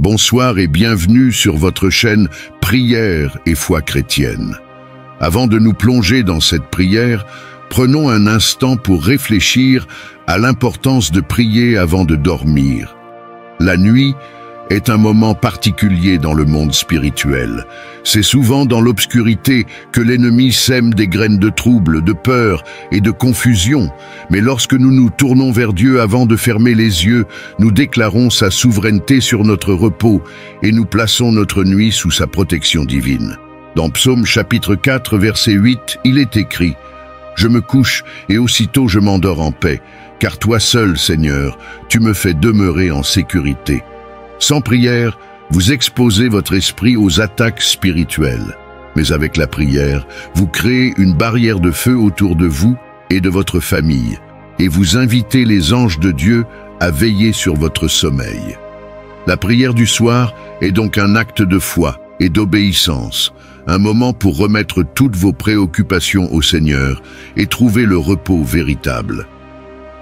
Bonsoir et bienvenue sur votre chaîne Prière et foi chrétienne. Avant de nous plonger dans cette prière, prenons un instant pour réfléchir à l'importance de prier avant de dormir. La nuit est un moment particulier dans le monde spirituel. C'est souvent dans l'obscurité que l'ennemi sème des graines de trouble, de peur et de confusion. Mais lorsque nous nous tournons vers Dieu avant de fermer les yeux, nous déclarons sa souveraineté sur notre repos et nous plaçons notre nuit sous sa protection divine. Dans Psaume chapitre 4, verset 8, il est écrit « Je me couche et aussitôt je m'endors en paix, car toi seul, Seigneur, tu me fais demeurer en sécurité. » Sans prière, vous exposez votre esprit aux attaques spirituelles. Mais avec la prière, vous créez une barrière de feu autour de vous et de votre famille, et vous invitez les anges de Dieu à veiller sur votre sommeil. La prière du soir est donc un acte de foi et d'obéissance, un moment pour remettre toutes vos préoccupations au Seigneur et trouver le repos véritable.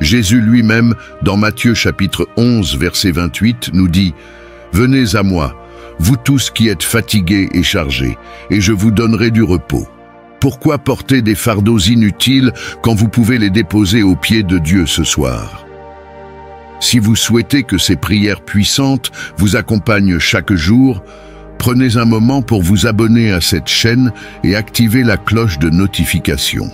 Jésus lui-même, dans Matthieu chapitre 11, verset 28, nous dit « Venez à moi, vous tous qui êtes fatigués et chargés, et je vous donnerai du repos. Pourquoi porter des fardeaux inutiles quand vous pouvez les déposer aux pieds de Dieu ce soir ?» Si vous souhaitez que ces prières puissantes vous accompagnent chaque jour, prenez un moment pour vous abonner à cette chaîne et activer la cloche de notification.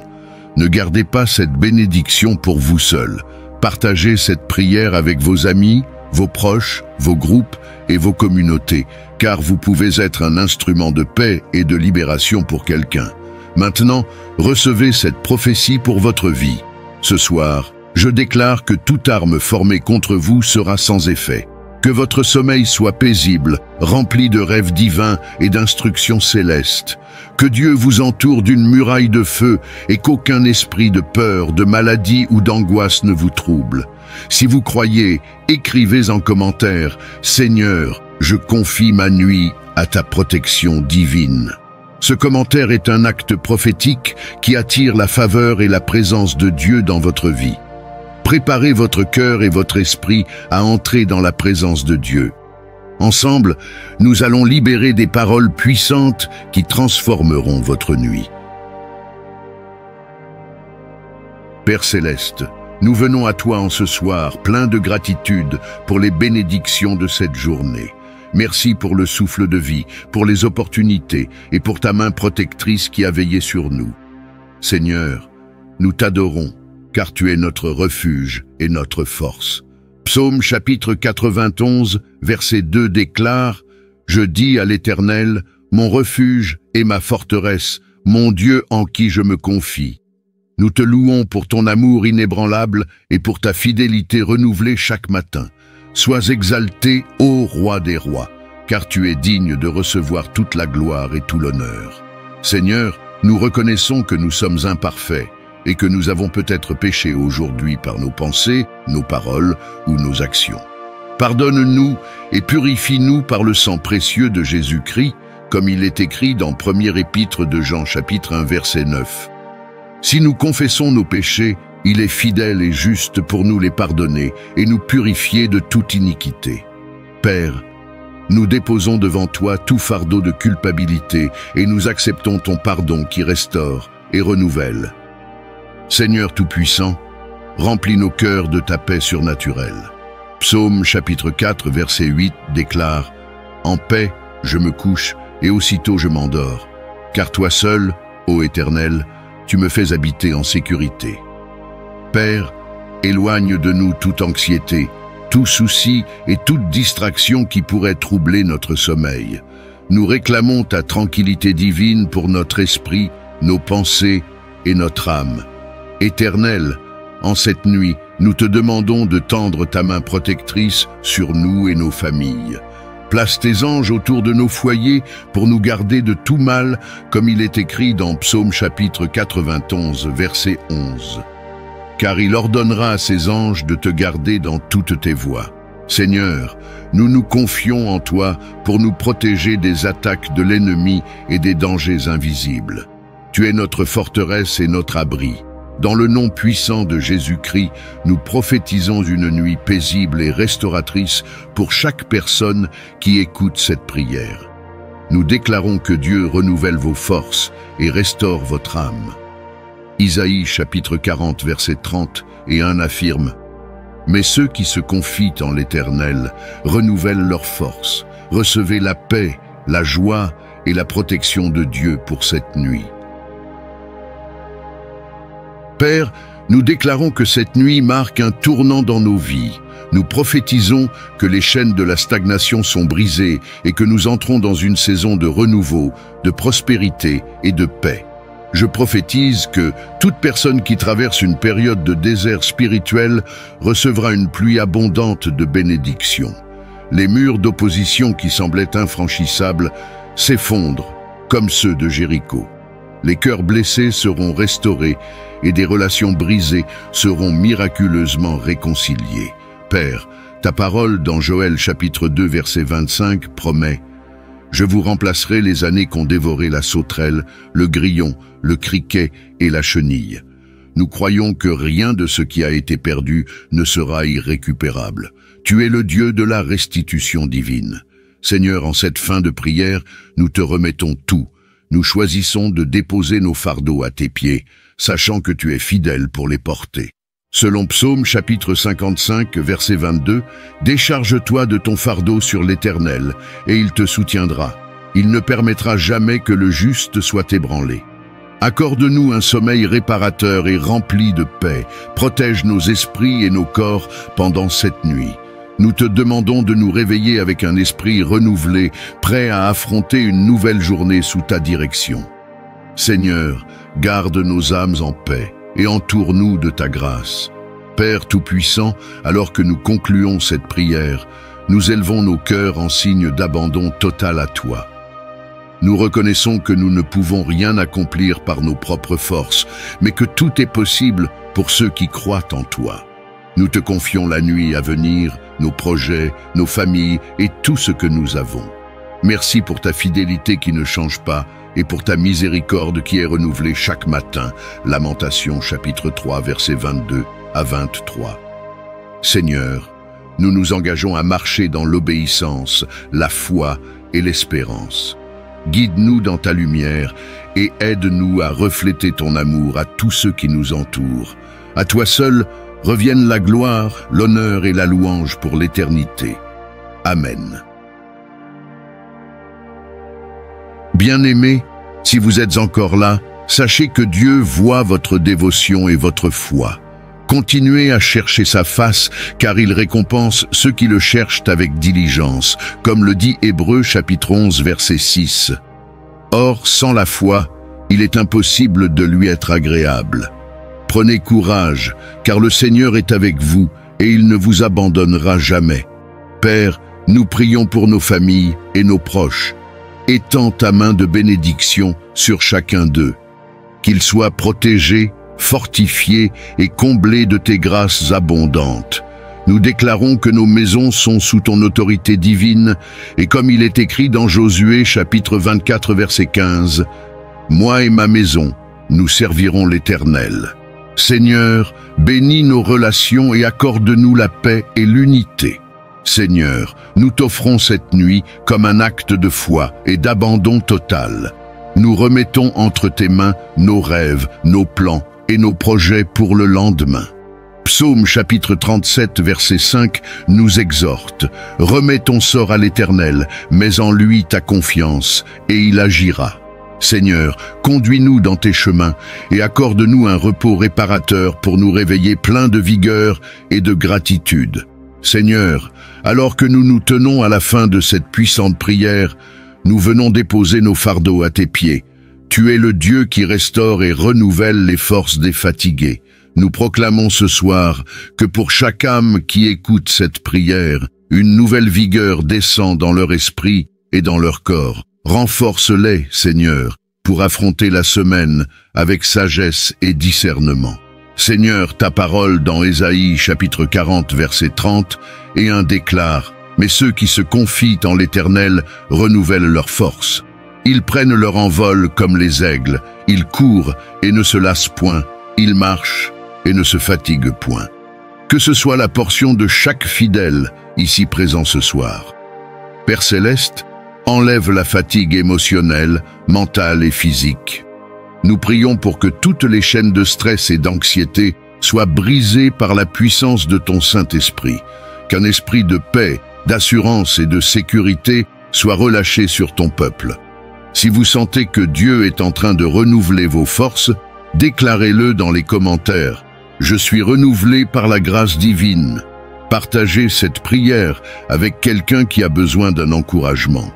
Ne gardez pas cette bénédiction pour vous seul. Partagez cette prière avec vos amis, vos proches, vos groupes et vos communautés, car vous pouvez être un instrument de paix et de libération pour quelqu'un. Maintenant, recevez cette prophétie pour votre vie. Ce soir, je déclare que toute arme formée contre vous sera sans effet. Que votre sommeil soit paisible, rempli de rêves divins et d'instructions célestes. Que Dieu vous entoure d'une muraille de feu et qu'aucun esprit de peur, de maladie ou d'angoisse ne vous trouble. Si vous croyez, écrivez en commentaire « Seigneur, je confie ma nuit à ta protection divine ». Ce commentaire est un acte prophétique qui attire la faveur et la présence de Dieu dans votre vie. Préparez votre cœur et votre esprit à entrer dans la présence de Dieu. Ensemble, nous allons libérer des paroles puissantes qui transformeront votre nuit. Père Céleste, nous venons à toi en ce soir, pleins de gratitude pour les bénédictions de cette journée. Merci pour le souffle de vie, pour les opportunités et pour ta main protectrice qui a veillé sur nous. Seigneur, nous t'adorons, car tu es notre refuge et notre force. Psaume chapitre 91, verset 2 déclare « Je dis à l'Éternel, mon refuge et ma forteresse, mon Dieu en qui je me confie. » Nous te louons pour ton amour inébranlable et pour ta fidélité renouvelée chaque matin. Sois exalté, ô Roi des rois, car tu es digne de recevoir toute la gloire et tout l'honneur. Seigneur, nous reconnaissons que nous sommes imparfaits, et que nous avons peut-être péché aujourd'hui par nos pensées, nos paroles ou nos actions. Pardonne-nous et purifie-nous par le sang précieux de Jésus-Christ, comme il est écrit dans 1er épître de Jean chapitre 1 verset 9. Si nous confessons nos péchés, il est fidèle et juste pour nous les pardonner et nous purifier de toute iniquité. Père, nous déposons devant toi tout fardeau de culpabilité et nous acceptons ton pardon qui restaure et renouvelle. Seigneur Tout-Puissant, remplis nos cœurs de ta paix surnaturelle. Psaume chapitre 4, verset 8 déclare « En paix, je me couche et aussitôt je m'endors, car toi seul, ô Éternel, tu me fais habiter en sécurité. » Père, éloigne de nous toute anxiété, tout souci et toute distraction qui pourrait troubler notre sommeil. Nous réclamons ta tranquillité divine pour notre esprit, nos pensées et notre âme. Éternel, en cette nuit, nous te demandons de tendre ta main protectrice sur nous et nos familles. Place tes anges autour de nos foyers pour nous garder de tout mal, comme il est écrit dans Psaume chapitre 91, verset 11. Car il ordonnera à ses anges de te garder dans toutes tes voies. Seigneur, nous nous confions en toi pour nous protéger des attaques de l'ennemi et des dangers invisibles. Tu es notre forteresse et notre abri. Dans le nom puissant de Jésus-Christ, nous prophétisons une nuit paisible et restauratrice pour chaque personne qui écoute cette prière. Nous déclarons que Dieu renouvelle vos forces et restaure votre âme. Isaïe chapitre 40 verset 30 et 1 affirme: Mais ceux qui se confient en l'Éternel renouvellent leurs forces. Recevez la paix, la joie et la protection de Dieu pour cette nuit. Père, nous déclarons que cette nuit marque un tournant dans nos vies. Nous prophétisons que les chaînes de la stagnation sont brisées et que nous entrons dans une saison de renouveau, de prospérité et de paix. Je prophétise que toute personne qui traverse une période de désert spirituel recevra une pluie abondante de bénédictions. Les murs d'opposition qui semblaient infranchissables s'effondrent comme ceux de Jéricho. Les cœurs blessés seront restaurés et des relations brisées seront miraculeusement réconciliées. Père, ta parole dans Joël chapitre 2 verset 25 promet: Je vous remplacerai les années qu'ont dévoré la sauterelle, le grillon, le criquet et la chenille. Nous croyons que rien de ce qui a été perdu ne sera irrécupérable. Tu es le Dieu de la restitution divine. Seigneur, en cette fin de prière, nous te remettons tout. Nous choisissons de déposer nos fardeaux à tes pieds, sachant que tu es fidèle pour les porter. Selon Psaume chapitre 55, verset 22, « Décharge-toi de ton fardeau sur l'Éternel, et il te soutiendra. Il ne permettra jamais que le juste soit ébranlé. » Accorde-nous un sommeil réparateur et rempli de paix. Protège nos esprits et nos corps pendant cette nuit. Nous te demandons de nous réveiller avec un esprit renouvelé, prêt à affronter une nouvelle journée sous ta direction. Seigneur, garde nos âmes en paix et entoure-nous de ta grâce. Père Tout-Puissant, alors que nous concluons cette prière, nous élevons nos cœurs en signe d'abandon total à toi. Nous reconnaissons que nous ne pouvons rien accomplir par nos propres forces, mais que tout est possible pour ceux qui croient en toi. Nous te confions la nuit à venir, nos projets, nos familles et tout ce que nous avons. Merci pour ta fidélité qui ne change pas et pour ta miséricorde qui est renouvelée chaque matin. Lamentations chapitre 3 versets 22 à 23. Seigneur, nous nous engageons à marcher dans l'obéissance, la foi et l'espérance. Guide-nous dans ta lumière et aide-nous à refléter ton amour à tous ceux qui nous entourent. À toi seul reviennent la gloire, l'honneur et la louange pour l'éternité. Amen. Bien-aimés, si vous êtes encore là, sachez que Dieu voit votre dévotion et votre foi. Continuez à chercher sa face, car il récompense ceux qui le cherchent avec diligence, comme le dit Hébreux chapitre 11 verset 6. Or, sans la foi, il est impossible de lui être agréable. Prenez courage, car le Seigneur est avec vous et il ne vous abandonnera jamais. Père, nous prions pour nos familles et nos proches. Étends ta main de bénédiction sur chacun d'eux. Qu'ils soient protégés, fortifiés et comblés de tes grâces abondantes. Nous déclarons que nos maisons sont sous ton autorité divine et comme il est écrit dans Josué chapitre 24 verset 15, « Moi et ma maison, nous servirons l'Éternel. » Seigneur, bénis nos relations et accorde-nous la paix et l'unité. Seigneur, nous t'offrons cette nuit comme un acte de foi et d'abandon total. Nous remettons entre tes mains nos rêves, nos plans et nos projets pour le lendemain. Psaume chapitre 37 verset 5 nous exhorte: « Remets ton sort à l'Éternel, mets en lui ta confiance, et il agira. » Seigneur, conduis-nous dans tes chemins et accorde-nous un repos réparateur pour nous réveiller pleins de vigueur et de gratitude. Seigneur, alors que nous nous tenons à la fin de cette puissante prière, nous venons déposer nos fardeaux à tes pieds. Tu es le Dieu qui restaure et renouvelle les forces des fatigués. Nous proclamons ce soir que pour chaque âme qui écoute cette prière, une nouvelle vigueur descend dans leur esprit et dans leur corps. Renforce-les, Seigneur, pour affronter la semaine avec sagesse et discernement. Seigneur, ta parole dans Ésaïe chapitre 40 verset 30 et 1 déclare: « Mais ceux qui se confient en l'Éternel renouvellent leur force. Ils prennent leur envol comme les aigles, ils courent et ne se lassent point, Il marche et ne se fatigue point. Que ce soit la portion de chaque fidèle ici présent ce soir. Père Céleste, enlève la fatigue émotionnelle, mentale et physique. Nous prions pour que toutes les chaînes de stress et d'anxiété soient brisées par la puissance de ton Saint-Esprit, qu'un esprit de paix, d'assurance et de sécurité soit relâché sur ton peuple. Si vous sentez que Dieu est en train de renouveler vos forces, déclarez-le dans les commentaires. Je suis renouvelé par la grâce divine. Partagez cette prière avec quelqu'un qui a besoin d'un encouragement.